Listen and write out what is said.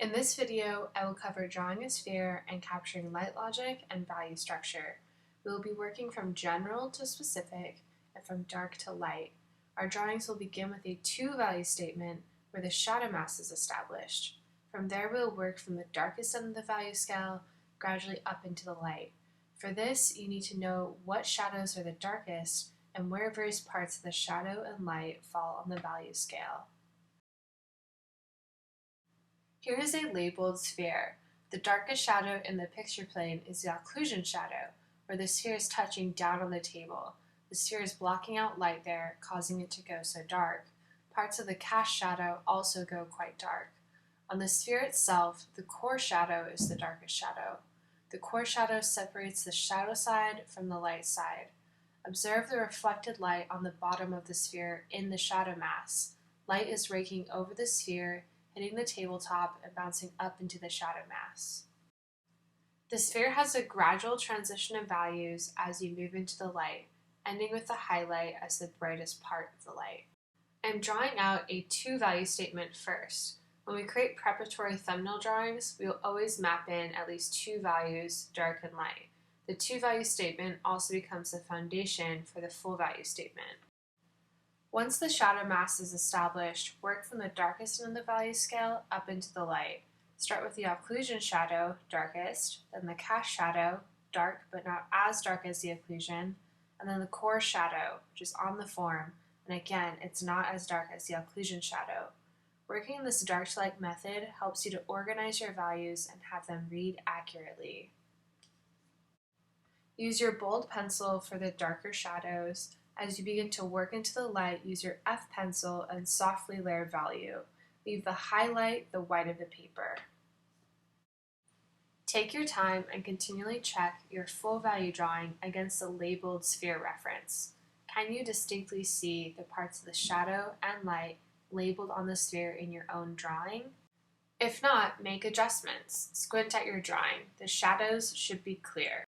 In this video, I will cover drawing a sphere and capturing light logic and value structure. We will be working from general to specific and from dark to light. Our drawings will begin with a two-value statement where the shadow mass is established. From there, we will work from the darkest end of the value scale gradually up into the light. For this, you need to know what shadows are the darkest and where various parts of the shadow and light fall on the value scale. Here is a labeled sphere. The darkest shadow in the picture plane is the occlusion shadow, where the sphere is touching down on the table. The sphere is blocking out light there, causing it to go so dark. Parts of the cast shadow also go quite dark. On the sphere itself, the core shadow is the darkest shadow. The core shadow separates the shadow side from the light side. Observe the reflected light on the bottom of the sphere in the shadow mass. Light is raking over the sphere, hitting the tabletop and bouncing up into the shadow mass. The sphere has a gradual transition of values as you move into the light, ending with the highlight as the brightest part of the light. I'm drawing out a two-value statement first. When we create preparatory thumbnail drawings, we will always map in at least two values, dark and light. The two-value statement also becomes the foundation for the full value statement. Once the shadow mass is established, work from the darkest end of the value scale up into the light. Start with the occlusion shadow, darkest, then the cast shadow, dark but not as dark as the occlusion, and then the core shadow, which is on the form, and again, it's not as dark as the occlusion shadow. Working this dark to light method helps you to organize your values and have them read accurately. Use your bold pencil for the darker shadows. As you begin to work into the light, use your F pencil and softly layer value. Leave the highlight the white of the paper. Take your time and continually check your full value drawing against the labeled sphere reference. Can you distinctly see the parts of the shadow and light labeled on the sphere in your own drawing? If not, make adjustments. Squint at your drawing. The shadows should be clear.